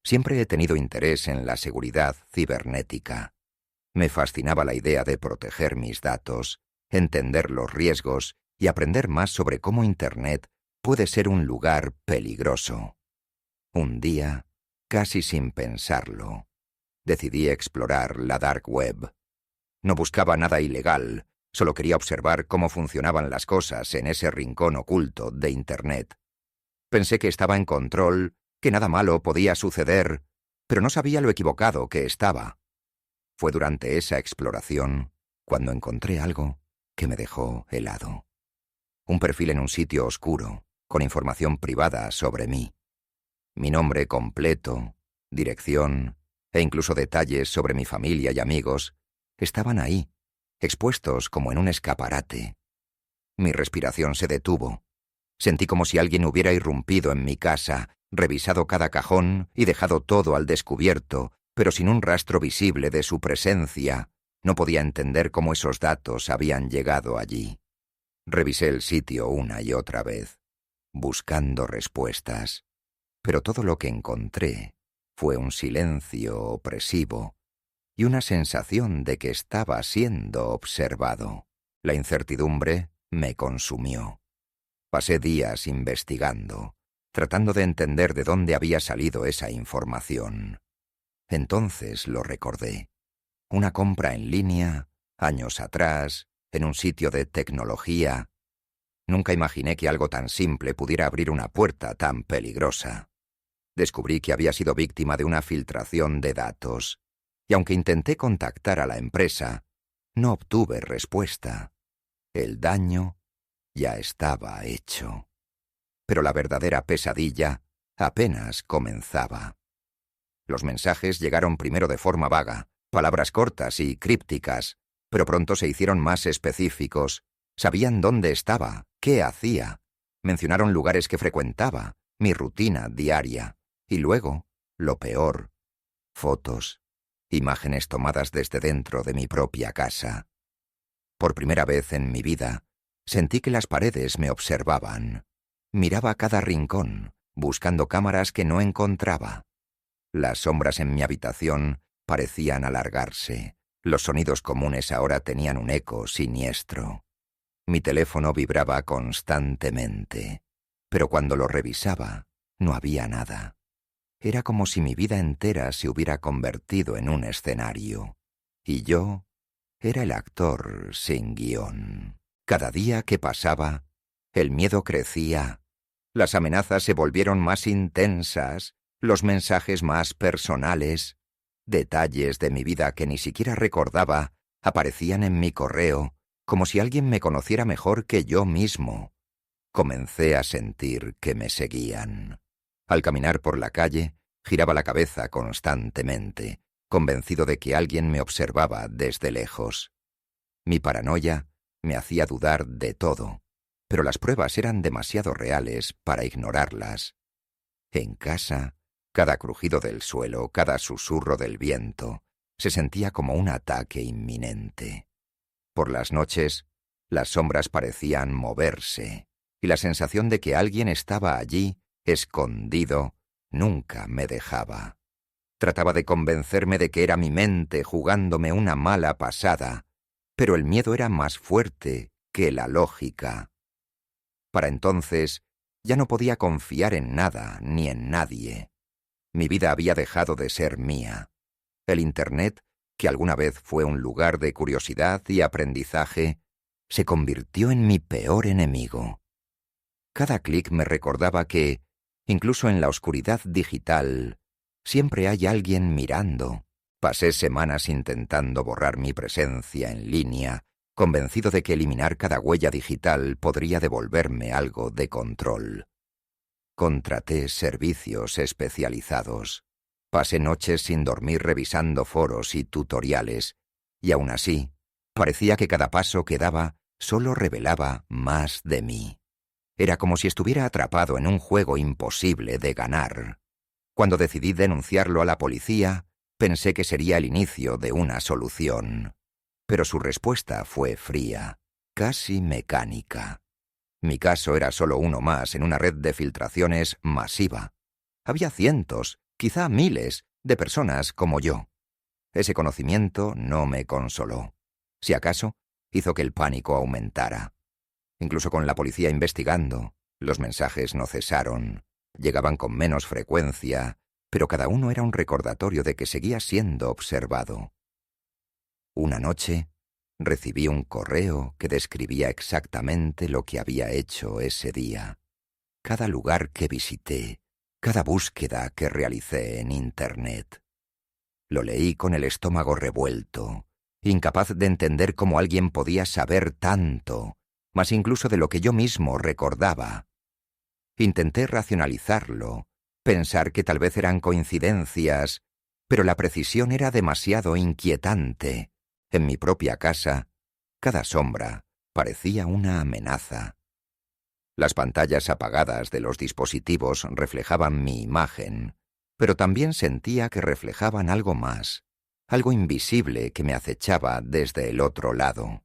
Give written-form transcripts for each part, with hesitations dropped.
Siempre he tenido interés en la seguridad cibernética. Me fascinaba la idea de proteger mis datos, entender los riesgos y aprender más sobre cómo Internet puede ser un lugar peligroso. Un día, casi sin pensarlo, decidí explorar la Dark Web. No buscaba nada ilegal, solo quería observar cómo funcionaban las cosas en ese rincón oculto de Internet. Pensé que estaba en control, que nada malo podía suceder, pero no sabía lo equivocado que estaba. Fue durante esa exploración cuando encontré algo que me dejó helado. Un perfil en un sitio oscuro, con información privada sobre mí. Mi nombre completo, dirección e incluso detalles sobre mi familia y amigos estaban ahí, expuestos como en un escaparate. Mi respiración se detuvo. Sentí como si alguien hubiera irrumpido en mi casa, revisado cada cajón y dejado todo al descubierto, pero sin un rastro visible de su presencia. No podía entender cómo esos datos habían llegado allí. Revisé el sitio una y otra vez, buscando respuestas, pero todo lo que encontré fue un silencio opresivo y una sensación de que estaba siendo observado. La incertidumbre me consumió. Pasé días investigando, tratando de entender de dónde había salido esa información. Entonces lo recordé. Una compra en línea, años atrás, en un sitio de tecnología. Nunca imaginé que algo tan simple pudiera abrir una puerta tan peligrosa. Descubrí que había sido víctima de una filtración de datos, y aunque intenté contactar a la empresa, no obtuve respuesta. El daño ya estaba hecho. Pero la verdadera pesadilla apenas comenzaba. Los mensajes llegaron primero de forma vaga, palabras cortas y crípticas, pero pronto se hicieron más específicos. Sabían dónde estaba, qué hacía. Mencionaron lugares que frecuentaba, mi rutina diaria. Y luego, lo peor, fotos, imágenes tomadas desde dentro de mi propia casa. Por primera vez en mi vida, sentí que las paredes me observaban. Miraba cada rincón, buscando cámaras que no encontraba. Las sombras en mi habitación parecían alargarse. Los sonidos comunes ahora tenían un eco siniestro. Mi teléfono vibraba constantemente, pero cuando lo revisaba, no había nada. Era como si mi vida entera se hubiera convertido en un escenario, y yo era el actor sin guión. Cada día que pasaba, el miedo crecía, las amenazas se volvieron más intensas, los mensajes más personales, detalles de mi vida que ni siquiera recordaba aparecían en mi correo, como si alguien me conociera mejor que yo mismo. Comencé a sentir que me seguían. Al caminar por la calle, giraba la cabeza constantemente, convencido de que alguien me observaba desde lejos. Mi paranoia me hacía dudar de todo, pero las pruebas eran demasiado reales para ignorarlas. En casa, cada crujido del suelo, cada susurro del viento, se sentía como un ataque inminente. Por las noches, las sombras parecían moverse, y la sensación de que alguien estaba allí, escondido, nunca me dejaba. Trataba de convencerme de que era mi mente jugándome una mala pasada, pero el miedo era más fuerte que la lógica. Para entonces, ya no podía confiar en nada ni en nadie. Mi vida había dejado de ser mía. El Internet, que alguna vez fue un lugar de curiosidad y aprendizaje, se convirtió en mi peor enemigo. Cada clic me recordaba que, incluso en la oscuridad digital, siempre hay alguien mirando. Pasé semanas intentando borrar mi presencia en línea, convencido de que eliminar cada huella digital podría devolverme algo de control. Contraté servicios especializados. Pasé noches sin dormir revisando foros y tutoriales, y aún así, parecía que cada paso que daba solo revelaba más de mí. Era como si estuviera atrapado en un juego imposible de ganar. Cuando decidí denunciarlo a la policía, pensé que sería el inicio de una solución. Pero su respuesta fue fría, casi mecánica. Mi caso era solo uno más en una red de filtraciones masiva. Había cientos, quizá miles, de personas como yo. Ese conocimiento no me consoló. Si acaso, hizo que el pánico aumentara. Incluso con la policía investigando, los mensajes no cesaron, llegaban con menos frecuencia, pero cada uno era un recordatorio de que seguía siendo observado. Una noche, recibí un correo que describía exactamente lo que había hecho ese día. Cada lugar que visité, cada búsqueda que realicé en Internet. Lo leí con el estómago revuelto, incapaz de entender cómo alguien podía saber tanto, más incluso de lo que yo mismo recordaba. Intenté racionalizarlo, pensar que tal vez eran coincidencias, pero la precisión era demasiado inquietante. En mi propia casa, cada sombra parecía una amenaza. Las pantallas apagadas de los dispositivos reflejaban mi imagen, pero también sentía que reflejaban algo más, algo invisible que me acechaba desde el otro lado.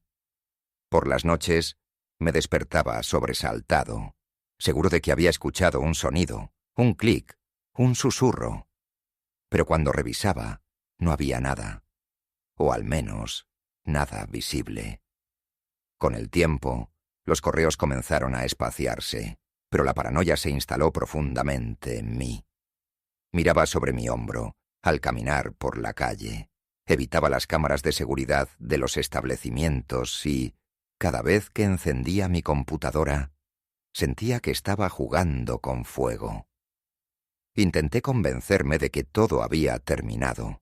Por las noches me despertaba sobresaltado, seguro de que había escuchado un sonido, un clic, un susurro. Pero cuando revisaba, no había nada, o al menos nada visible. Con el tiempo, los correos comenzaron a espaciarse, pero la paranoia se instaló profundamente en mí. Miraba sobre mi hombro, al caminar por la calle. Evitaba las cámaras de seguridad de los establecimientos y, cada vez que encendía mi computadora, sentía que estaba jugando con fuego. Intenté convencerme de que todo había terminado,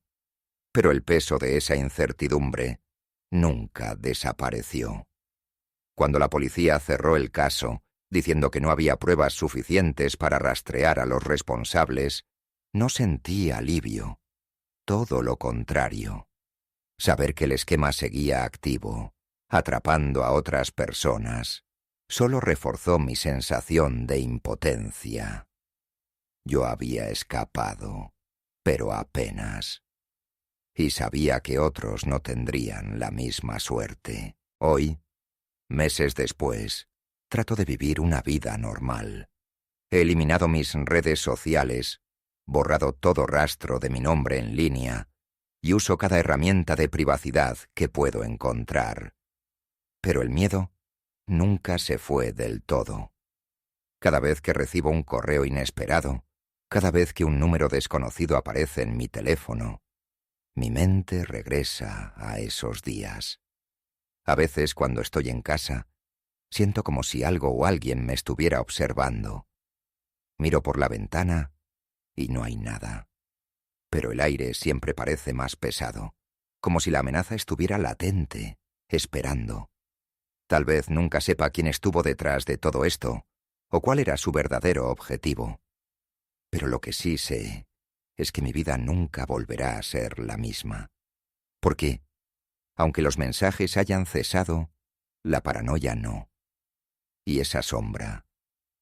pero el peso de esa incertidumbre nunca desapareció. Cuando la policía cerró el caso, diciendo que no había pruebas suficientes para rastrear a los responsables, no sentí alivio. Todo lo contrario. Saber que el esquema seguía activo, atrapando a otras personas, solo reforzó mi sensación de impotencia. Yo había escapado, pero apenas. Y sabía que otros no tendrían la misma suerte. Hoy, meses después, trato de vivir una vida normal. He eliminado mis redes sociales, borrado todo rastro de mi nombre en línea y uso cada herramienta de privacidad que puedo encontrar. Pero el miedo nunca se fue del todo. Cada vez que recibo un correo inesperado, cada vez que un número desconocido aparece en mi teléfono, mi mente regresa a esos días. A veces, cuando estoy en casa, siento como si algo o alguien me estuviera observando. Miro por la ventana y no hay nada. Pero el aire siempre parece más pesado, como si la amenaza estuviera latente, esperando. Tal vez nunca sepa quién estuvo detrás de todo esto, o cuál era su verdadero objetivo. Pero lo que sí sé es que mi vida nunca volverá a ser la misma. Porque, aunque los mensajes hayan cesado, la paranoia no. Y esa sombra,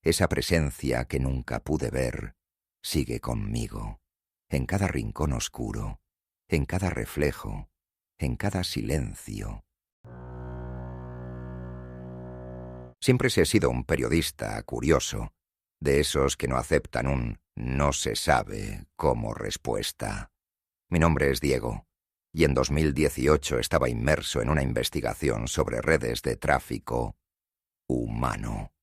esa presencia que nunca pude ver, sigue conmigo, en cada rincón oscuro, en cada reflejo, en cada silencio. Siempre he sido un periodista curioso, de esos que no aceptan un «no se sabe» como respuesta. Mi nombre es Diego, y en 2018 estaba inmerso en una investigación sobre redes de tráfico humano.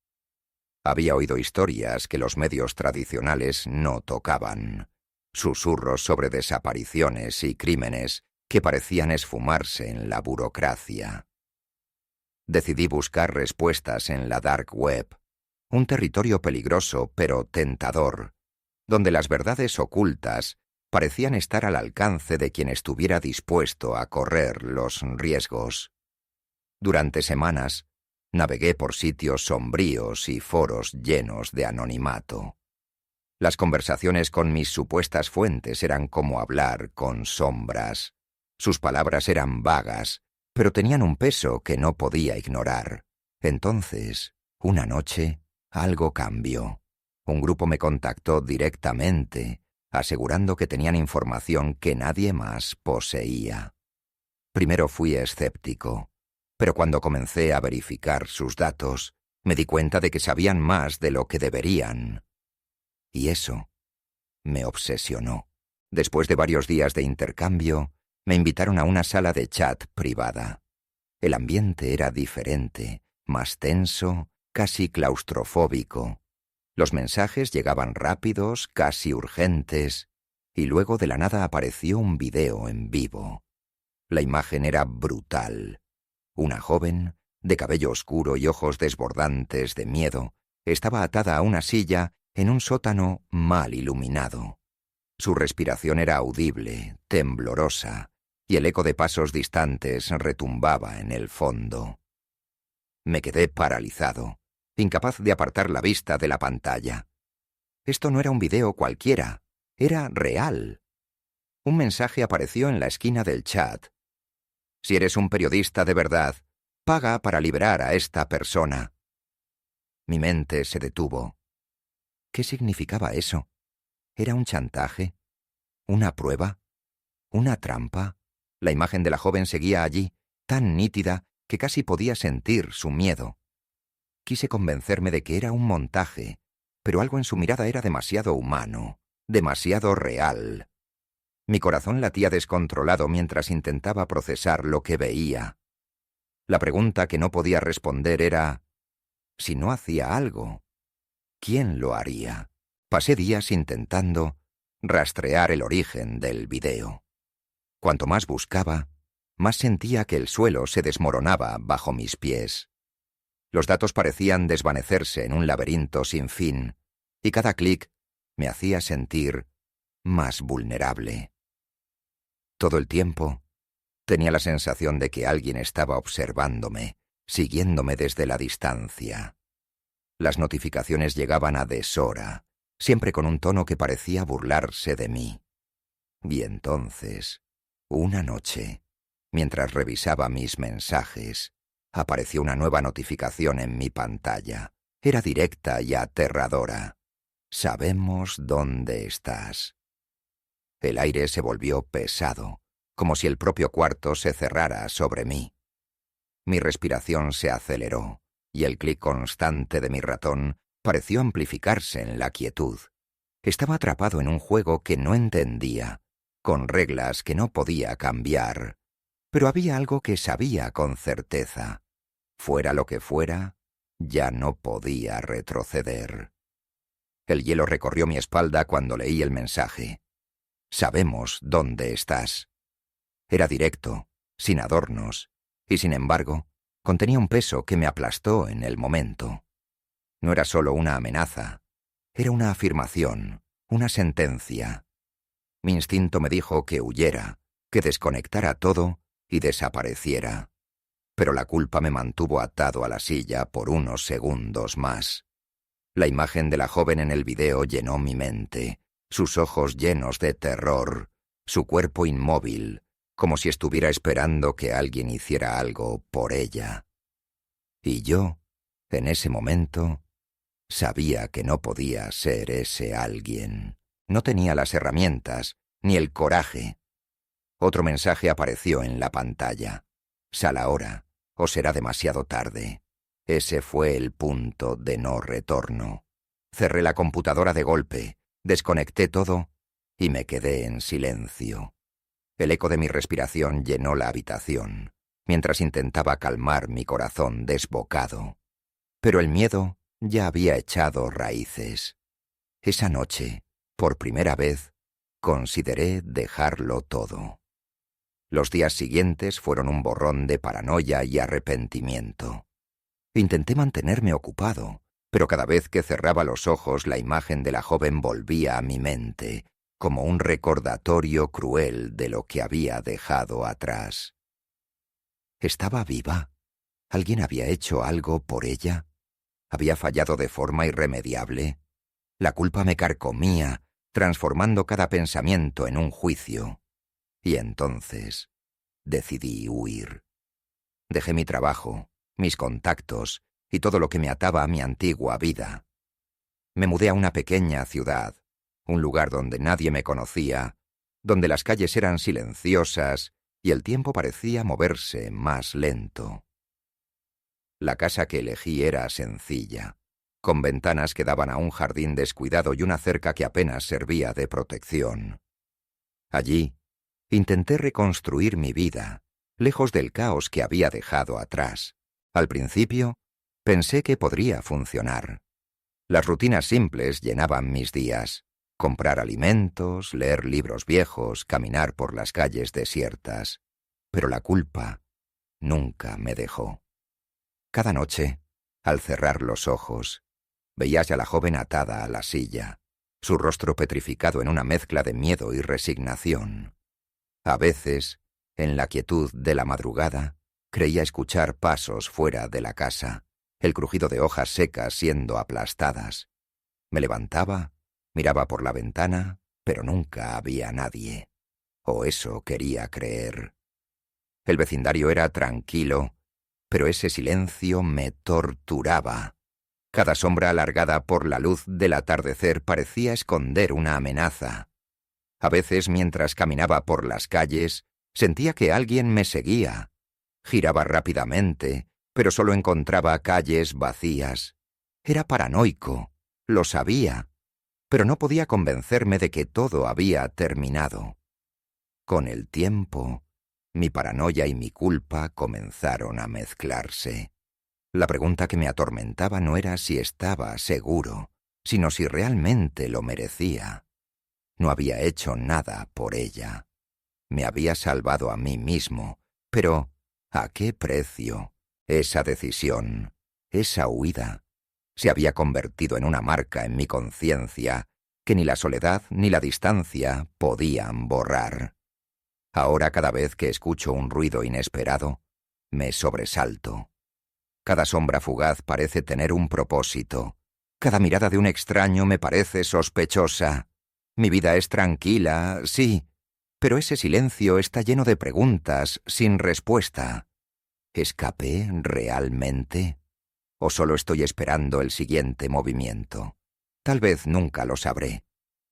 Había oído historias que los medios tradicionales no tocaban, susurros sobre desapariciones y crímenes que parecían esfumarse en la burocracia. Decidí buscar respuestas en la dark web, un territorio peligroso pero tentador, donde las verdades ocultas parecían estar al alcance de quien estuviera dispuesto a correr los riesgos. Durante semanas, navegué por sitios sombríos y foros llenos de anonimato. Las conversaciones con mis supuestas fuentes eran como hablar con sombras. Sus palabras eran vagas, pero tenían un peso que no podía ignorar. Entonces, una noche, algo cambió. Un grupo me contactó directamente, asegurando que tenían información que nadie más poseía. Primero fui escéptico, pero cuando comencé a verificar sus datos, me di cuenta de que sabían más de lo que deberían. Y eso me obsesionó. Después de varios días de intercambio, me invitaron a una sala de chat privada. El ambiente era diferente, más tenso, casi claustrofóbico. Los mensajes llegaban rápidos, casi urgentes, y luego de la nada apareció un video en vivo. La imagen era brutal. Una joven, de cabello oscuro y ojos desbordantes de miedo, estaba atada a una silla en un sótano mal iluminado. Su respiración era audible, temblorosa, y el eco de pasos distantes retumbaba en el fondo. Me quedé paralizado, incapaz de apartar la vista de la pantalla. Esto no era un video cualquiera, era real. Un mensaje apareció en la esquina del chat. Si eres un periodista de verdad, paga para liberar a esta persona. Mi mente se detuvo. ¿Qué significaba eso? ¿Era un chantaje? ¿Una prueba? ¿Una trampa? La imagen de la joven seguía allí, tan nítida que casi podía sentir su miedo. Quise convencerme de que era un montaje, pero algo en su mirada era demasiado humano, demasiado real. Mi corazón latía descontrolado mientras intentaba procesar lo que veía. La pregunta que no podía responder era: si no hacía algo, ¿quién lo haría? Pasé días intentando rastrear el origen del video. Cuanto más buscaba, más sentía que el suelo se desmoronaba bajo mis pies. Los datos parecían desvanecerse en un laberinto sin fin, y cada clic me hacía sentir más vulnerable. Todo el tiempo tenía la sensación de que alguien estaba observándome, siguiéndome desde la distancia. Las notificaciones llegaban a deshora, siempre con un tono que parecía burlarse de mí. Y entonces, una noche, mientras revisaba mis mensajes, apareció una nueva notificación en mi pantalla. Era directa y aterradora. Sabemos dónde estás. El aire se volvió pesado, como si el propio cuarto se cerrara sobre mí. Mi respiración se aceleró, y el clic constante de mi ratón pareció amplificarse en la quietud. Estaba atrapado en un juego que no entendía, con reglas que no podía cambiar, pero había algo que sabía con certeza. Fuera lo que fuera, ya no podía retroceder. El hielo recorrió mi espalda cuando leí el mensaje. Sabemos dónde estás. Era directo, sin adornos, y sin embargo, contenía un peso que me aplastó en el momento. No era solo una amenaza, era una afirmación, una sentencia. Mi instinto me dijo que huyera, que desconectara todo y desapareciera. Pero la culpa me mantuvo atado a la silla por unos segundos más. La imagen de la joven en el video llenó mi mente, sus ojos llenos de terror, su cuerpo inmóvil, como si estuviera esperando que alguien hiciera algo por ella. Y yo, en ese momento, sabía que no podía ser ese alguien. No tenía las herramientas, ni el coraje. Otro mensaje apareció en la pantalla. Sal ahora, o será demasiado tarde. Ese fue el punto de no retorno. Cerré la computadora de golpe, desconecté todo y me quedé en silencio. El eco de mi respiración llenó la habitación, mientras intentaba calmar mi corazón desbocado. Pero el miedo ya había echado raíces. Esa noche, por primera vez, consideré dejarlo todo. Los días siguientes fueron un borrón de paranoia y arrepentimiento. Intenté mantenerme ocupado, pero cada vez que cerraba los ojos la imagen de la joven volvía a mi mente, como un recordatorio cruel de lo que había dejado atrás. ¿Estaba viva? ¿Alguien había hecho algo por ella? ¿Había fallado de forma irremediable? La culpa me carcomía, transformando cada pensamiento en un juicio. Y entonces decidí huir. Dejé mi trabajo, mis contactos y todo lo que me ataba a mi antigua vida. Me mudé a una pequeña ciudad, un lugar donde nadie me conocía, donde las calles eran silenciosas y el tiempo parecía moverse más lento. La casa que elegí era sencilla, con ventanas que daban a un jardín descuidado y una cerca que apenas servía de protección. Allí, intenté reconstruir mi vida, lejos del caos que había dejado atrás. Al principio, pensé que podría funcionar. Las rutinas simples llenaban mis días. Comprar alimentos, leer libros viejos, caminar por las calles desiertas. Pero la culpa nunca me dejó. Cada noche, al cerrar los ojos, veías a la joven atada a la silla, su rostro petrificado en una mezcla de miedo y resignación. A veces, en la quietud de la madrugada, creía escuchar pasos fuera de la casa, el crujido de hojas secas siendo aplastadas. Me levantaba, miraba por la ventana, pero nunca había nadie. O eso quería creer. El vecindario era tranquilo, pero ese silencio me torturaba. Cada sombra alargada por la luz del atardecer parecía esconder una amenaza. A veces, mientras caminaba por las calles, sentía que alguien me seguía. Giraba rápidamente, pero solo encontraba calles vacías. Era paranoico, lo sabía, pero no podía convencerme de que todo había terminado. Con el tiempo, mi paranoia y mi culpa comenzaron a mezclarse. La pregunta que me atormentaba no era si estaba seguro, sino si realmente lo merecía. No había hecho nada por ella. Me había salvado a mí mismo, pero ¿a qué precio? Esa decisión, esa huida, se había convertido en una marca en mi conciencia que ni la soledad ni la distancia podían borrar. Ahora, cada vez que escucho un ruido inesperado, me sobresalto. Cada sombra fugaz parece tener un propósito. Cada mirada de un extraño me parece sospechosa. Mi vida es tranquila, sí, pero ese silencio está lleno de preguntas sin respuesta. ¿Escapé realmente? ¿O solo estoy esperando el siguiente movimiento? Tal vez nunca lo sabré.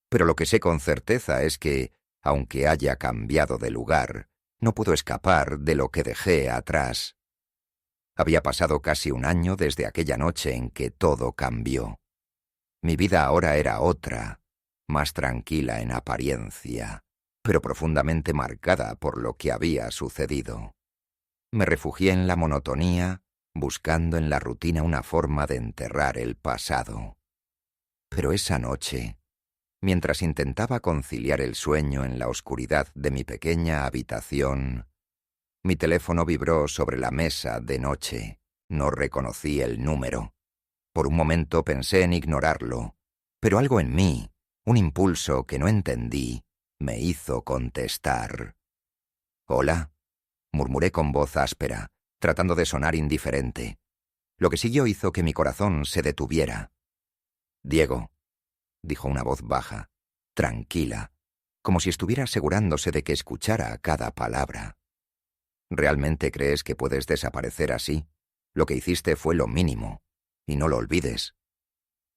Pero lo que sé con certeza es que, aunque haya cambiado de lugar, no puedo escapar de lo que dejé atrás. Había pasado casi un año desde aquella noche en que todo cambió. Mi vida ahora era otra, más tranquila en apariencia, pero profundamente marcada por lo que había sucedido. Me refugié en la monotonía, buscando en la rutina una forma de enterrar el pasado. Pero esa noche, mientras intentaba conciliar el sueño en la oscuridad de mi pequeña habitación, mi teléfono vibró sobre la mesa de noche. No reconocí el número. Por un momento pensé en ignorarlo, pero algo en mí, un impulso que no entendí, me hizo contestar. «Hola», murmuré con voz áspera, tratando de sonar indiferente. Lo que siguió hizo que mi corazón se detuviera. «Diego», dijo una voz baja, tranquila, como si estuviera asegurándose de que escuchara cada palabra. ¿Realmente crees que puedes desaparecer así? Lo que hiciste fue lo mínimo, y no lo olvides.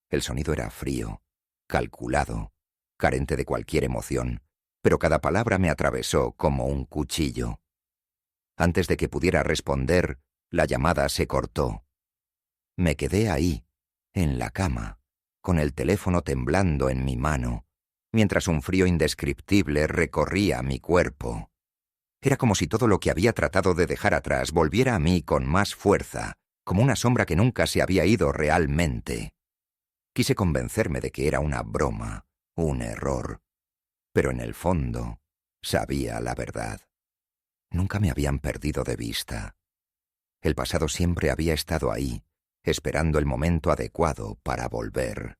El sonido era frío, calculado, carente de cualquier emoción, pero cada palabra me atravesó como un cuchillo. Antes de que pudiera responder, la llamada se cortó. Me quedé ahí, en la cama, con el teléfono temblando en mi mano, mientras un frío indescriptible recorría mi cuerpo. Era como si todo lo que había tratado de dejar atrás volviera a mí con más fuerza, como una sombra que nunca se había ido realmente. Quise convencerme de que era una broma, un error, pero en el fondo sabía la verdad. Nunca me habían perdido de vista. El pasado siempre había estado ahí, esperando el momento adecuado para volver.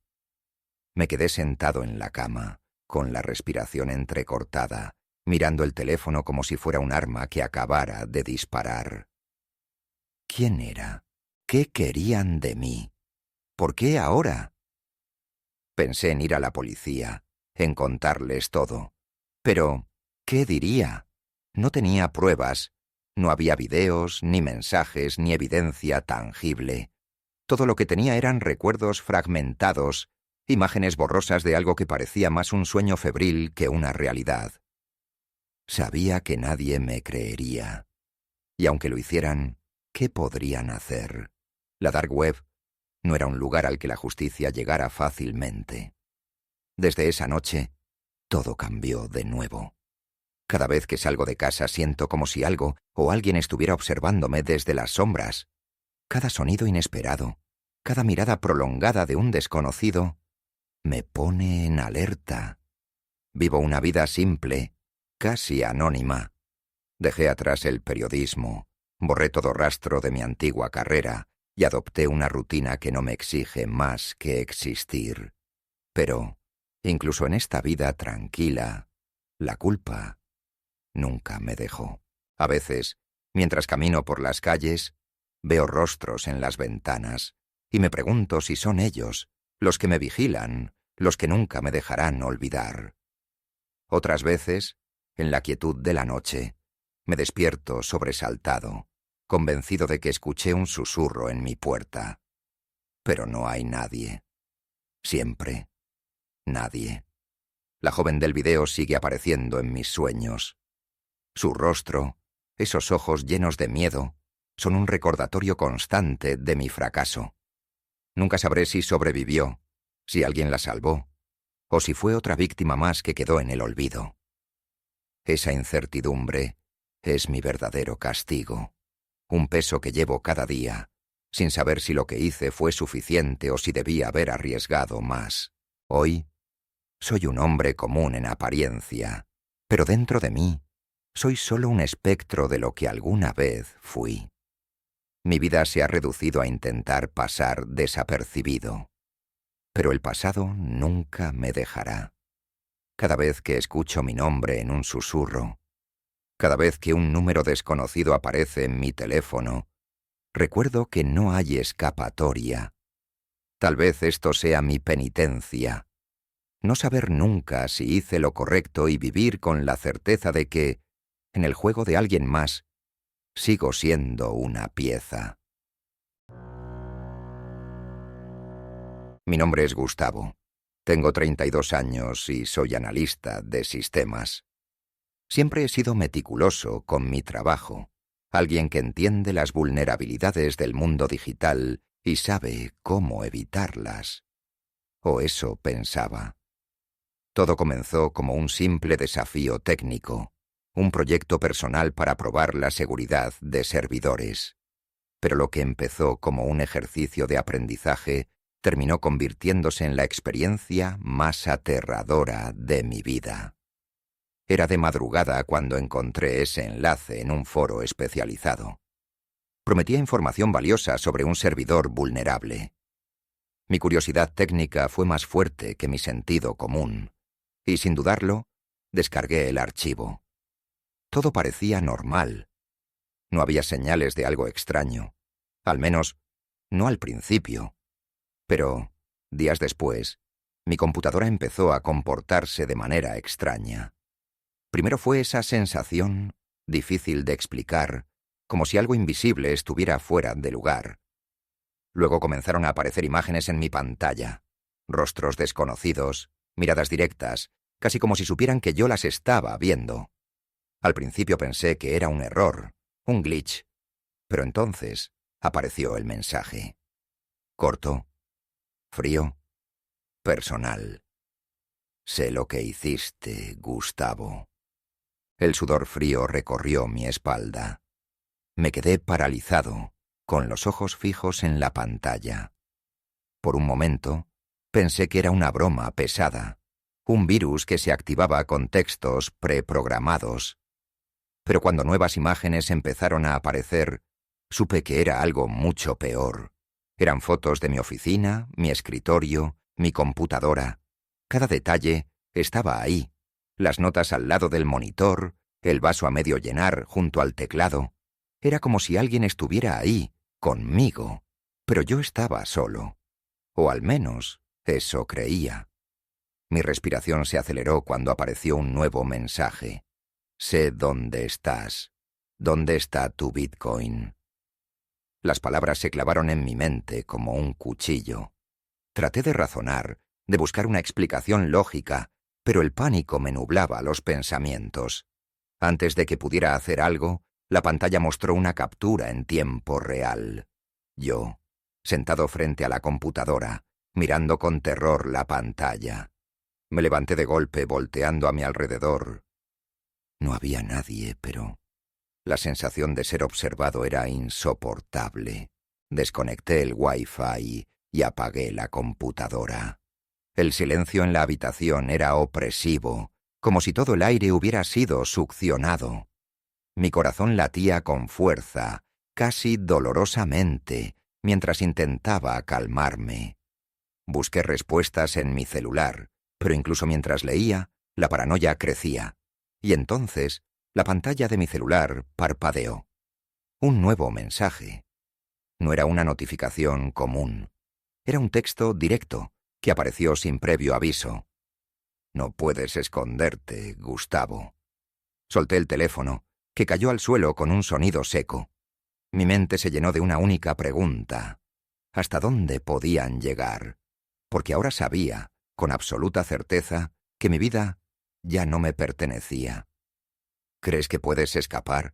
Me quedé sentado en la cama, con la respiración entrecortada, mirando el teléfono como si fuera un arma que acabara de disparar. ¿Quién era? ¿Qué querían de mí? ¿Por qué ahora? Pensé en ir a la policía, en contarles todo. Pero, ¿qué diría? No tenía pruebas, no había videos, ni mensajes, ni evidencia tangible. Todo lo que tenía eran recuerdos fragmentados, imágenes borrosas de algo que parecía más un sueño febril que una realidad. Sabía que nadie me creería. Y aunque lo hicieran, ¿qué podrían hacer? La dark web No era un lugar al que la justicia llegara fácilmente. Desde esa noche, todo cambió de nuevo. Cada vez que salgo de casa siento como si algo o alguien estuviera observándome desde las sombras. Cada sonido inesperado, cada mirada prolongada de un desconocido, me pone en alerta. Vivo una vida simple, casi anónima. Dejé atrás el periodismo, borré todo rastro de mi antigua carrera y adopté una rutina que no me exige más que existir. Pero, incluso en esta vida tranquila, la culpa nunca me dejó. A veces, mientras camino por las calles, veo rostros en las ventanas y me pregunto si son ellos, los que me vigilan, los que nunca me dejarán olvidar. Otras veces, en la quietud de la noche, me despierto sobresaltado, convencido de que escuché un susurro en mi puerta. Pero no hay nadie. Siempre, nadie. La joven del video sigue apareciendo en mis sueños. Su rostro, esos ojos llenos de miedo, son un recordatorio constante de mi fracaso. Nunca sabré si sobrevivió, si alguien la salvó, o si fue otra víctima más que quedó en el olvido. Esa incertidumbre es mi verdadero castigo, un peso que llevo cada día, sin saber si lo que hice fue suficiente o si debía haber arriesgado más. Hoy, soy un hombre común en apariencia, pero dentro de mí, soy solo un espectro de lo que alguna vez fui. Mi vida se ha reducido a intentar pasar desapercibido. Pero el pasado nunca me dejará. Cada vez que escucho mi nombre en un susurro, cada vez que un número desconocido aparece en mi teléfono, recuerdo que no hay escapatoria. Tal vez esto sea mi penitencia. No saber nunca si hice lo correcto y vivir con la certeza de que, en el juego de alguien más, sigo siendo una pieza. Mi nombre es Gustavo. Tengo 32 años y soy analista de sistemas. Siempre he sido meticuloso con mi trabajo, alguien que entiende las vulnerabilidades del mundo digital y sabe cómo evitarlas. O eso pensaba. Todo comenzó como un simple desafío técnico, un proyecto personal para probar la seguridad de servidores. Pero lo que empezó como un ejercicio de aprendizaje terminó convirtiéndose en la experiencia más aterradora de mi vida. Era de madrugada cuando encontré ese enlace en un foro especializado. Prometía información valiosa sobre un servidor vulnerable. Mi curiosidad técnica fue más fuerte que mi sentido común, y sin dudarlo, descargué el archivo. Todo parecía normal. No había señales de algo extraño, al menos no al principio. Pero, días después, mi computadora empezó a comportarse de manera extraña. Primero fue esa sensación, difícil de explicar, como si algo invisible estuviera fuera de lugar. Luego comenzaron a aparecer imágenes en mi pantalla, rostros desconocidos, miradas directas, casi como si supieran que yo las estaba viendo. Al principio pensé que era un error, un glitch, pero entonces apareció el mensaje. Corto, frío, personal. Sé lo que hiciste, Gustavo. El sudor frío recorrió mi espalda. Me quedé paralizado, con los ojos fijos en la pantalla. Por un momento, pensé que era una broma pesada, un virus que se activaba con textos preprogramados. Pero cuando nuevas imágenes empezaron a aparecer, supe que era algo mucho peor. Eran fotos de mi oficina, mi escritorio, mi computadora. Cada detalle estaba ahí. Las notas al lado del monitor, el vaso a medio llenar junto al teclado. Era como si alguien estuviera ahí, conmigo, pero yo estaba solo. O al menos, eso creía. Mi respiración se aceleró cuando apareció un nuevo mensaje. Sé dónde estás. ¿Dónde está tu Bitcoin? Las palabras se clavaron en mi mente como un cuchillo. Traté de razonar, de buscar una explicación lógica, pero el pánico me nublaba los pensamientos. Antes de que pudiera hacer algo, la pantalla mostró una captura en tiempo real. Yo, sentado frente a la computadora, mirando con terror la pantalla. Me levanté de golpe, volteando a mi alrededor. No había nadie, pero la sensación de ser observado era insoportable. Desconecté el Wi-Fi y apagué la computadora. El silencio en la habitación era opresivo, como si todo el aire hubiera sido succionado. Mi corazón latía con fuerza, casi dolorosamente, mientras intentaba calmarme. Busqué respuestas en mi celular, pero incluso mientras leía, la paranoia crecía. Y entonces, la pantalla de mi celular parpadeó. Un nuevo mensaje. No era una notificación común. Era un texto directo, que apareció sin previo aviso. No puedes esconderte, Gustavo. Solté el teléfono, que cayó al suelo con un sonido seco. Mi mente se llenó de una única pregunta. ¿Hasta dónde podían llegar? Porque ahora sabía, con absoluta certeza, que mi vida ya no me pertenecía. ¿Crees que puedes escapar?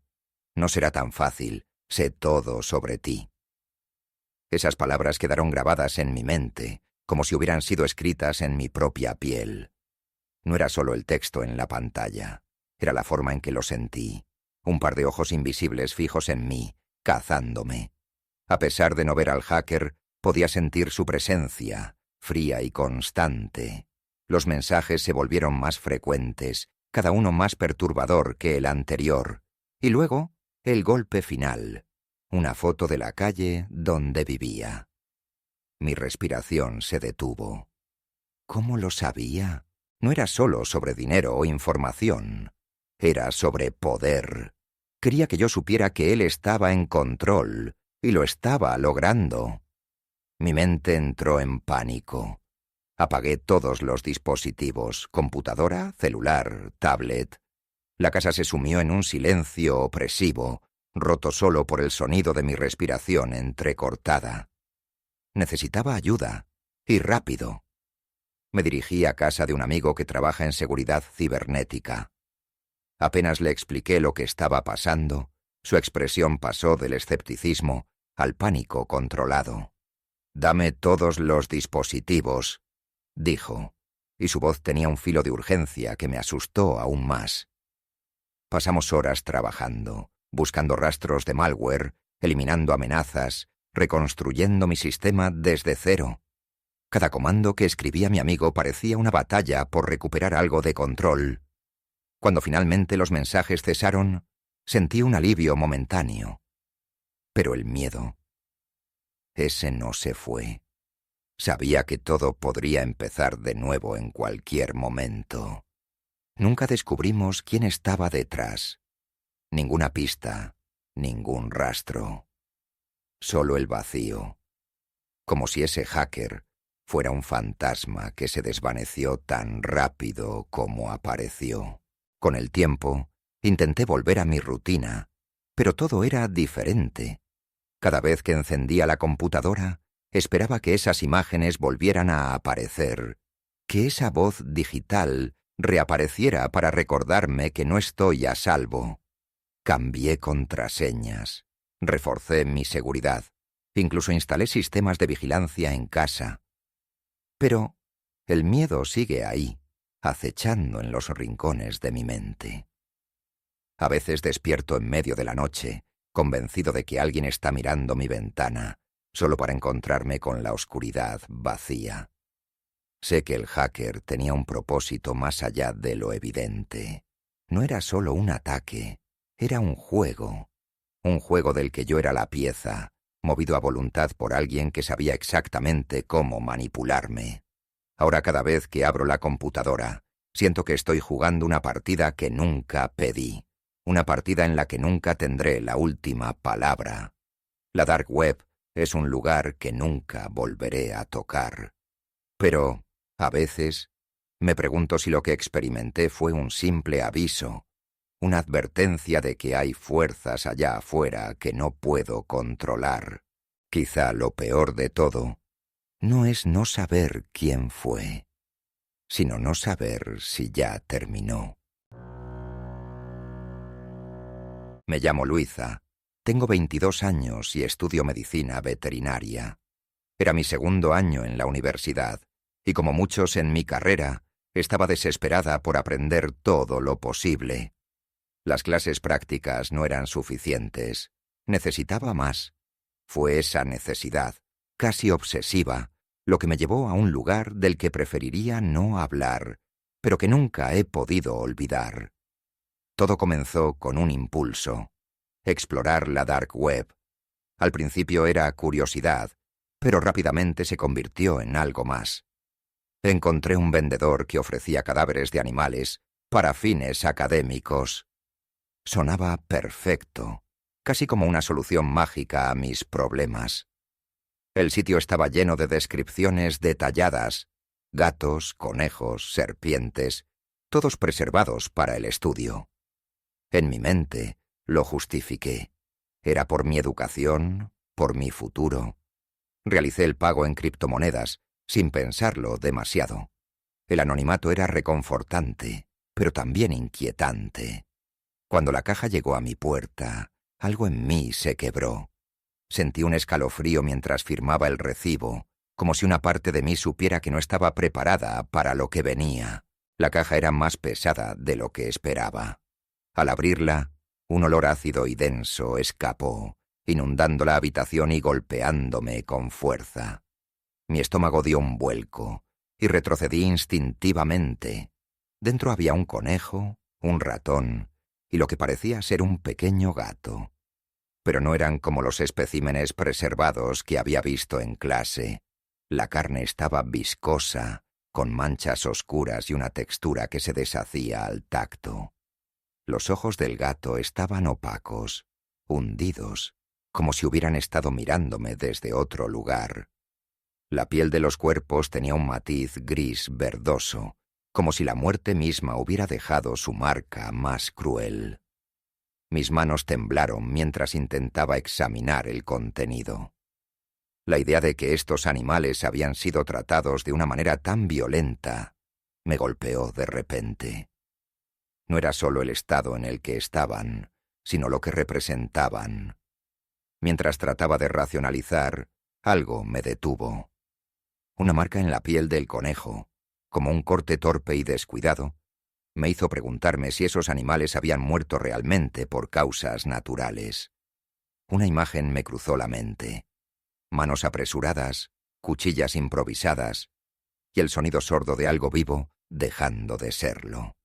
No será tan fácil. Sé todo sobre ti. Esas palabras quedaron grabadas en mi mente, como si hubieran sido escritas en mi propia piel. No era solo el texto en la pantalla, era la forma en que lo sentí. Un par de ojos invisibles fijos en mí, cazándome. A pesar de no ver al hacker, podía sentir su presencia, fría y constante. Los mensajes se volvieron más frecuentes, cada uno más perturbador que el anterior. Y luego, el golpe final. Una foto de la calle donde vivía. Mi respiración se detuvo. ¿Cómo lo sabía? No era solo sobre dinero o información. Era sobre poder. Quería que yo supiera que él estaba en control, y lo estaba logrando. Mi mente entró en pánico. Apagué todos los dispositivos, computadora, celular, tablet. La casa se sumió en un silencio opresivo, roto solo por el sonido de mi respiración entrecortada. Necesitaba ayuda, y rápido. Me dirigí a casa de un amigo que trabaja en seguridad cibernética. Apenas le expliqué lo que estaba pasando, su expresión pasó del escepticismo al pánico controlado. «Dame todos los dispositivos», dijo, y su voz tenía un filo de urgencia que me asustó aún más. Pasamos horas trabajando, buscando rastros de malware, eliminando amenazas, reconstruyendo mi sistema desde cero. Cada comando que escribía mi amigo parecía una batalla por recuperar algo de control. Cuando finalmente los mensajes cesaron, sentí un alivio momentáneo. Pero el miedo, ese no se fue. Sabía que todo podría empezar de nuevo en cualquier momento. Nunca descubrimos quién estaba detrás. Ninguna pista, ningún rastro. Solo el vacío. Como si ese hacker fuera un fantasma que se desvaneció tan rápido como apareció. Con el tiempo, intenté volver a mi rutina, pero todo era diferente. Cada vez que encendía la computadora, esperaba que esas imágenes volvieran a aparecer, que esa voz digital reapareciera para recordarme que no estoy a salvo. Cambié contraseñas, reforcé mi seguridad, incluso instalé sistemas de vigilancia en casa. Pero el miedo sigue ahí, acechando en los rincones de mi mente. A veces despierto en medio de la noche, convencido de que alguien está mirando mi ventana, solo para encontrarme con la oscuridad vacía. Sé que el hacker tenía un propósito más allá de lo evidente. No era solo un ataque, era un juego del que yo era la pieza, movido a voluntad por alguien que sabía exactamente cómo manipularme. Ahora cada vez que abro la computadora, siento que estoy jugando una partida que nunca pedí, una partida en la que nunca tendré la última palabra. La Dark Web es un lugar que nunca volveré a tocar. Pero, a veces, me pregunto si lo que experimenté fue un simple aviso, una advertencia de que hay fuerzas allá afuera que no puedo controlar. Quizá lo peor de todo no es no saber quién fue, sino no saber si ya terminó. Me llamo Luisa, tengo 22 años y estudio medicina veterinaria. Era mi segundo año en la universidad, y como muchos en mi carrera, estaba desesperada por aprender todo lo posible. Las clases prácticas no eran suficientes. Necesitaba más. Fue esa necesidad, casi obsesiva, lo que me llevó a un lugar del que preferiría no hablar, pero que nunca he podido olvidar. Todo comenzó con un impulso: explorar la dark web. Al principio era curiosidad, pero rápidamente se convirtió en algo más. Encontré un vendedor que ofrecía cadáveres de animales para fines académicos. Sonaba perfecto, casi como una solución mágica a mis problemas. El sitio estaba lleno de descripciones detalladas: gatos, conejos, serpientes, todos preservados para el estudio. En mi mente lo justifiqué. Era por mi educación, por mi futuro. Realicé el pago en criptomonedas, sin pensarlo demasiado. El anonimato era reconfortante, pero también inquietante. Cuando la caja llegó a mi puerta, algo en mí se quebró. Sentí un escalofrío mientras firmaba el recibo, como si una parte de mí supiera que no estaba preparada para lo que venía. La caja era más pesada de lo que esperaba. Al abrirla, un olor ácido y denso escapó, inundando la habitación y golpeándome con fuerza. Mi estómago dio un vuelco y retrocedí instintivamente. Dentro había un conejo, un ratón y lo que parecía ser un pequeño gato. Pero no eran como los especímenes preservados que había visto en clase. La carne estaba viscosa, con manchas oscuras y una textura que se deshacía al tacto. Los ojos del gato estaban opacos, hundidos, como si hubieran estado mirándome desde otro lugar. La piel de los cuerpos tenía un matiz gris verdoso, como si la muerte misma hubiera dejado su marca más cruel. Mis manos temblaron mientras intentaba examinar el contenido. La idea de que estos animales habían sido tratados de una manera tan violenta me golpeó de repente. No era solo el estado en el que estaban, sino lo que representaban. Mientras trataba de racionalizar, algo me detuvo. Una marca en la piel del conejo, como un corte torpe y descuidado, me hizo preguntarme si esos animales habían muerto realmente por causas naturales. Una imagen me cruzó la mente: manos apresuradas, cuchillas improvisadas, y el sonido sordo de algo vivo dejando de serlo.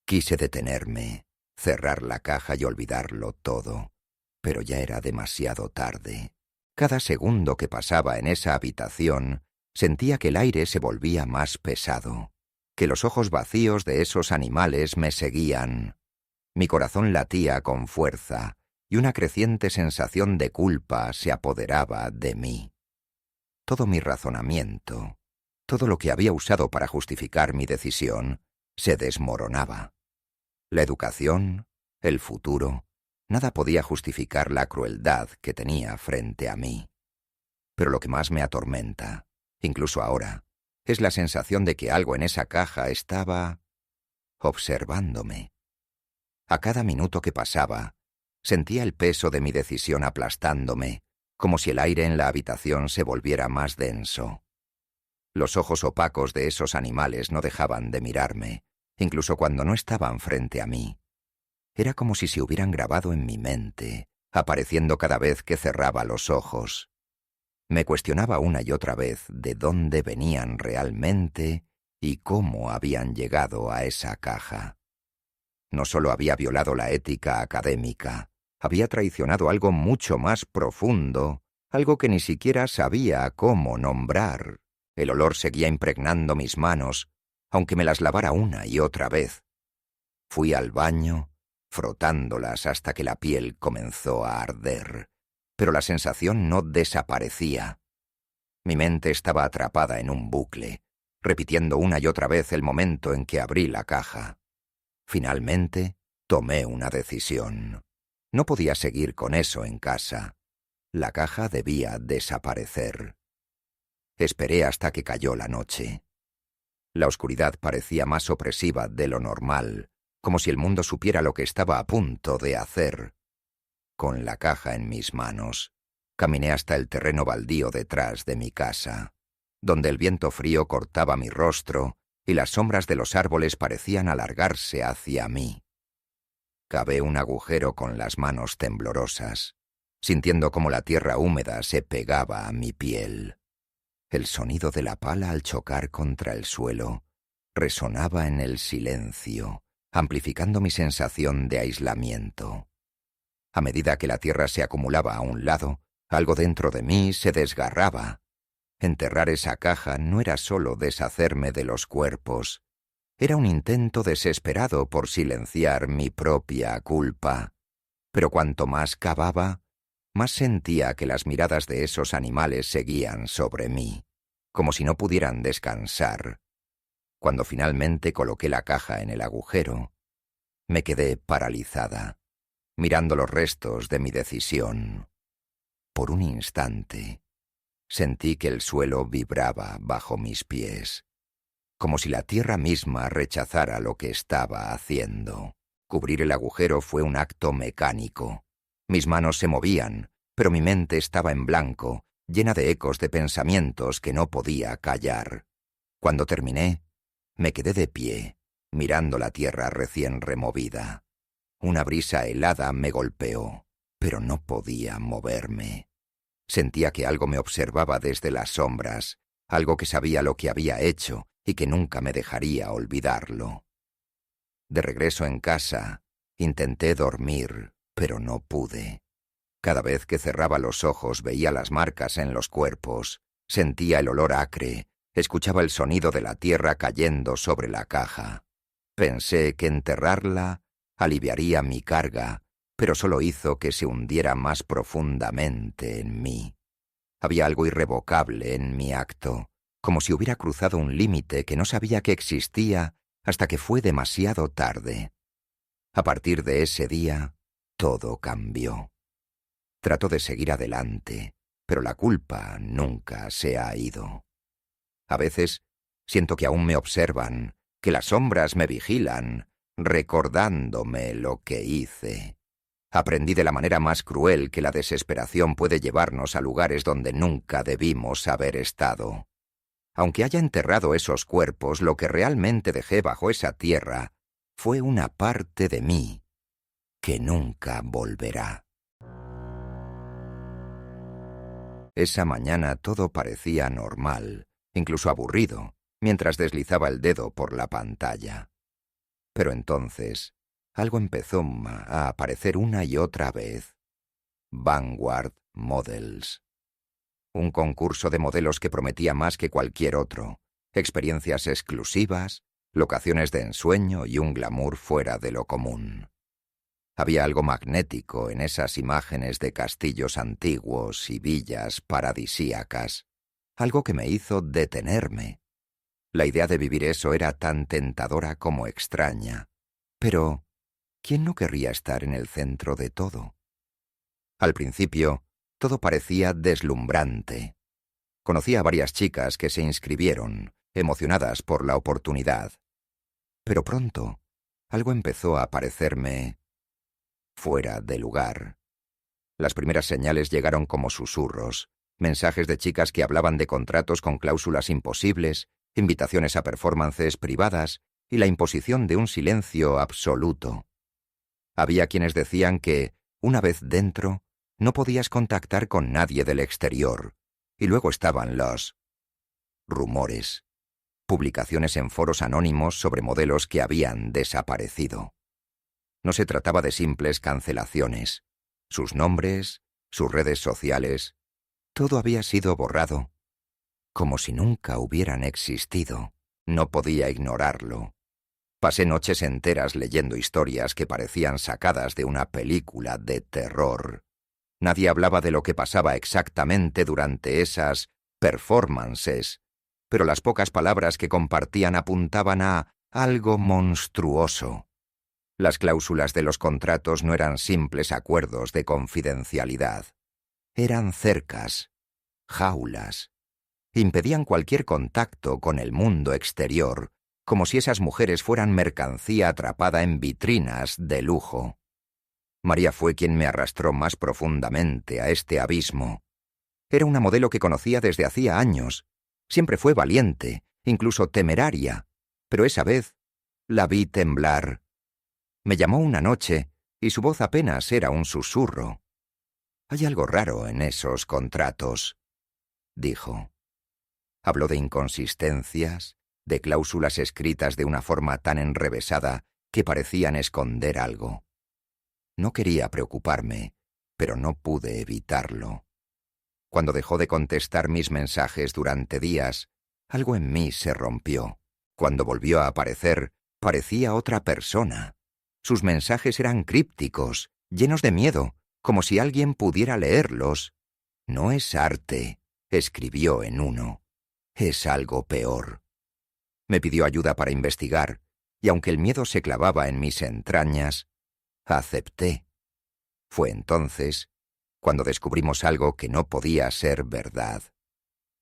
Quise detenerme, cerrar la caja y olvidarlo todo, pero ya era demasiado tarde. Cada segundo que pasaba en esa habitación, sentía que el aire se volvía más pesado, que los ojos vacíos de esos animales me seguían. Mi corazón latía con fuerza y una creciente sensación de culpa se apoderaba de mí. Todo mi razonamiento, todo lo que había usado para justificar mi decisión, se desmoronaba. La educación, el futuro, nada podía justificar la crueldad que tenía frente a mí. Pero lo que más me atormenta, incluso ahora, es la sensación de que algo en esa caja estaba observándome. A cada minuto que pasaba, sentía el peso de mi decisión aplastándome, como si el aire en la habitación se volviera más denso. Los ojos opacos de esos animales no dejaban de mirarme, incluso cuando no estaban frente a mí. Era como si se hubieran grabado en mi mente, apareciendo cada vez que cerraba los ojos. Me cuestionaba una y otra vez de dónde venían realmente y cómo habían llegado a esa caja. No solo había violado la ética académica, había traicionado algo mucho más profundo, algo que ni siquiera sabía cómo nombrar. El olor seguía impregnando mis manos, aunque me las lavara una y otra vez. Fui al baño, frotándolas hasta que la piel comenzó a arder, pero la sensación no desaparecía. Mi mente estaba atrapada en un bucle, repitiendo una y otra vez el momento en que abrí la caja. Finalmente, tomé una decisión. No podía seguir con eso en casa. La caja debía desaparecer. Esperé hasta que cayó la noche. La oscuridad parecía más opresiva de lo normal, como si el mundo supiera lo que estaba a punto de hacer. Con la caja en mis manos, Caminé hasta el terreno baldío detrás de mi casa, donde el viento frío cortaba mi rostro y las sombras de los árboles parecían alargarse hacia mí. Cavé un agujero con las manos temblorosas, sintiendo cómo la tierra húmeda se pegaba a mi piel. El sonido de la pala al chocar contra el suelo resonaba en el silencio, amplificando mi sensación de aislamiento. A medida que la tierra se acumulaba a un lado, algo dentro de mí se desgarraba. Enterrar esa caja no era solo deshacerme de los cuerpos, era un intento desesperado por silenciar mi propia culpa. Pero cuanto más cavaba, más sentía que las miradas de esos animales seguían sobre mí, como si no pudieran descansar. Cuando finalmente coloqué la caja en el agujero, me quedé paralizada, mirando los restos de mi decisión. Por un instante, sentí que el suelo vibraba bajo mis pies, como si la tierra misma rechazara lo que estaba haciendo. Cubrir el agujero fue un acto mecánico. Mis manos se movían, pero mi mente estaba en blanco, llena de ecos de pensamientos que no podía callar. Cuando terminé, me quedé de pie, mirando la tierra recién removida. Una brisa helada me golpeó, pero no podía moverme. Sentía que algo me observaba desde las sombras, algo que sabía lo que había hecho y que nunca me dejaría olvidarlo. De regreso en casa, intenté dormir, pero no pude. Cada vez que cerraba los ojos veía las marcas en los cuerpos, sentía el olor acre, escuchaba el sonido de la tierra cayendo sobre la caja. Pensé que enterrarla aliviaría mi carga, pero solo hizo que se hundiera más profundamente en mí. Había algo irrevocable en mi acto, como si hubiera cruzado un límite que no sabía que existía hasta que fue demasiado tarde. A partir de ese día, todo cambió. Trato de seguir adelante, pero la culpa nunca se ha ido. A veces siento que aún me observan, que las sombras me vigilan, recordándome lo que hice. Aprendí de la manera más cruel que la desesperación puede llevarnos a lugares donde nunca debimos haber estado. Aunque haya enterrado esos cuerpos, lo que realmente dejé bajo esa tierra fue una parte de mí que nunca volverá. Esa mañana todo parecía normal, incluso aburrido, mientras deslizaba el dedo por la pantalla. Pero entonces, algo empezó a aparecer una y otra vez. Vanguard Models. Un concurso de modelos que prometía más que cualquier otro. Experiencias exclusivas, locaciones de ensueño y un glamour fuera de lo común. Había algo magnético en esas imágenes de castillos antiguos y villas paradisíacas. Algo que me hizo detenerme. La idea de vivir eso era tan tentadora como extraña. Pero ¿quién no querría estar en el centro de todo? Al principio, todo parecía deslumbrante. Conocí a varias chicas que se inscribieron, emocionadas por la oportunidad. Pero pronto, algo empezó a parecerme fuera de lugar. Las primeras señales llegaron como susurros, mensajes de chicas que hablaban de contratos con cláusulas imposibles, invitaciones a performances privadas y la imposición de un silencio absoluto. Había quienes decían que, una vez dentro, no podías contactar con nadie del exterior. Y luego estaban los rumores, publicaciones en foros anónimos sobre modelos que habían desaparecido. No se trataba de simples cancelaciones. Sus nombres, sus redes sociales, todo había sido borrado. Como si nunca hubieran existido. No podía ignorarlo. Pasé noches enteras leyendo historias que parecían sacadas de una película de terror. Nadie hablaba de lo que pasaba exactamente durante esas performances, pero las pocas palabras que compartían apuntaban a algo monstruoso. Las cláusulas de los contratos no eran simples acuerdos de confidencialidad. Eran cercas, jaulas. Impedían cualquier contacto con el mundo exterior, como si esas mujeres fueran mercancía atrapada en vitrinas de lujo. María fue quien me arrastró más profundamente a este abismo, Era una modelo que conocía desde hacía años. Siempre fue valiente, incluso temeraria, pero esa vez la vi temblar. Me llamó una noche y su voz apenas era un susurro. «Hay algo raro en esos contratos», dijo. Habló de inconsistencias, de cláusulas escritas de una forma tan enrevesada que parecían esconder algo. No quería preocuparme, pero no pude evitarlo. Cuando dejó de contestar mis mensajes durante días, algo en mí se rompió. Cuando volvió a aparecer, parecía otra persona. Sus mensajes eran crípticos, llenos de miedo, como si alguien pudiera leerlos. «No es arte», escribió en uno. «Es algo peor». Me pidió ayuda para investigar, y aunque el miedo se clavaba en mis entrañas, acepté. Fue entonces cuando descubrimos algo que no podía ser verdad,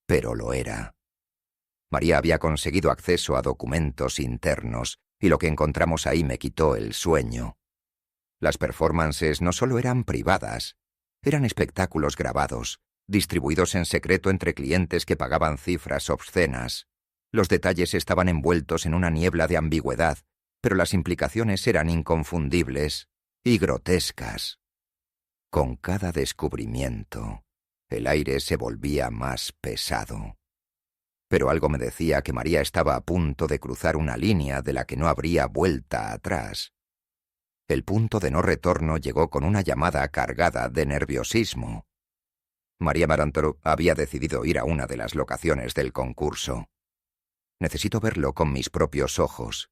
pero lo era. María había conseguido acceso a documentos internos, y lo que encontramos ahí me quitó el sueño. Las performances no solo eran privadas, eran espectáculos grabados, distribuidos en secreto entre clientes que pagaban cifras obscenas. Los detalles estaban envueltos en una niebla de ambigüedad, pero las implicaciones eran inconfundibles y grotescas. Con cada descubrimiento, el aire se volvía más pesado. Pero algo me decía que María estaba a punto de cruzar una línea de la que no habría vuelta atrás. El punto de no retorno llegó con una llamada cargada de nerviosismo. María Marantoro había decidido ir a una de las locaciones del concurso. «Necesito verlo con mis propios ojos»,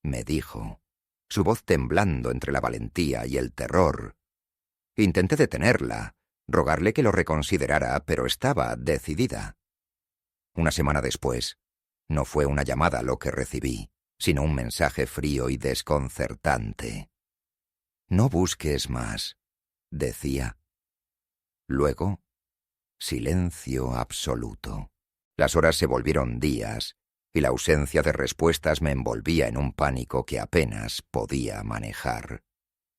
me dijo, su voz temblando entre la valentía y el terror. Intenté detenerla, rogarle que lo reconsiderara, pero estaba decidida. Una semana después, no fue una llamada lo que recibí, sino un mensaje frío y desconcertante. «No busques más», decía. Luego, silencio absoluto. Las horas se volvieron días, y la ausencia de respuestas me envolvía en un pánico que apenas podía manejar.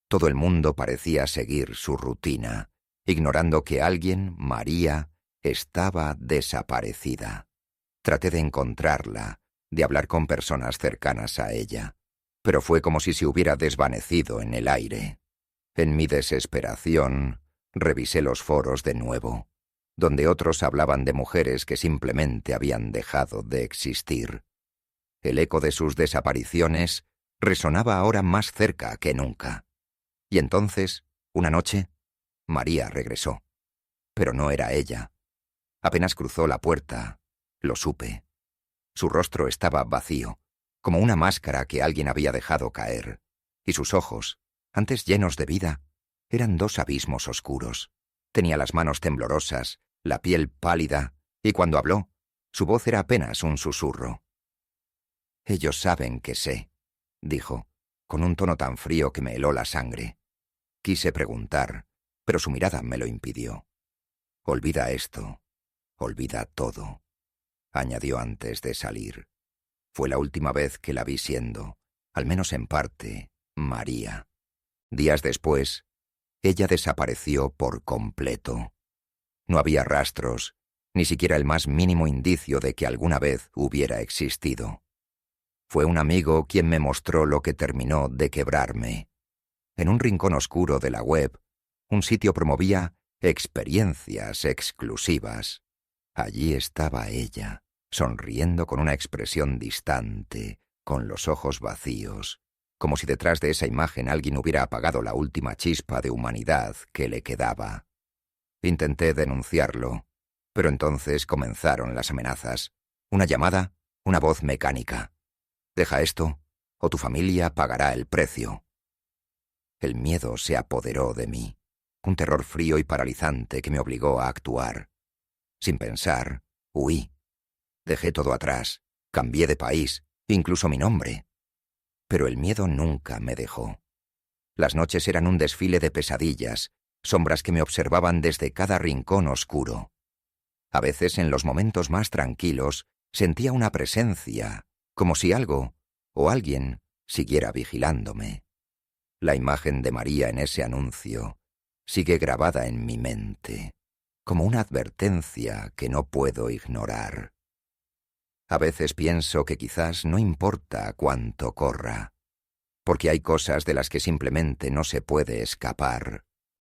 Todo el mundo parecía seguir su rutina, ignorando que alguien, María, estaba desaparecida. Traté de encontrarla, de hablar con personas cercanas a ella, pero fue como si se hubiera desvanecido en el aire. En mi desesperación, revisé los foros de nuevo, donde otros hablaban de mujeres que simplemente habían dejado de existir. El eco de sus desapariciones resonaba ahora más cerca que nunca. Y entonces, una noche, María regresó. Pero no era ella. Apenas cruzó la puerta, lo supe. Su rostro estaba vacío, como una máscara que alguien había dejado caer, y sus ojos, antes llenos de vida, eran dos abismos oscuros. Tenía las manos temblorosas, la piel pálida, y cuando habló, su voz era apenas un susurro. «Ellos saben que sé», dijo, con un tono tan frío que me heló la sangre. Quise preguntar, pero su mirada me lo impidió. «Olvida esto, olvida todo», añadió antes de salir. Fue la última vez que la vi siendo, al menos en parte, María. Días después, ella desapareció por completo. No había rastros, ni siquiera el más mínimo indicio de que alguna vez hubiera existido. Fue un amigo quien me mostró lo que terminó de quebrarme. En un rincón oscuro de la web, un sitio promovía experiencias exclusivas. Allí estaba ella, sonriendo con una expresión distante, con los ojos vacíos, como si detrás de esa imagen alguien hubiera apagado la última chispa de humanidad que le quedaba. Intenté denunciarlo, pero entonces comenzaron las amenazas. Una llamada, una voz mecánica. «Deja esto, o tu familia pagará el precio». El miedo se apoderó de mí, un terror frío y paralizante que me obligó a actuar. Sin pensar, huí. Dejé todo atrás, cambié de país, incluso mi nombre. Pero el miedo nunca me dejó. Las noches eran un desfile de pesadillas, sombras que me observaban desde cada rincón oscuro. A veces, en los momentos más tranquilos, sentía una presencia, como si algo o alguien siguiera vigilándome. La imagen de María en ese anuncio sigue grabada en mi mente. como una advertencia que no puedo ignorar. A veces pienso que quizás no importa cuánto corra, porque hay cosas de las que simplemente no se puede escapar,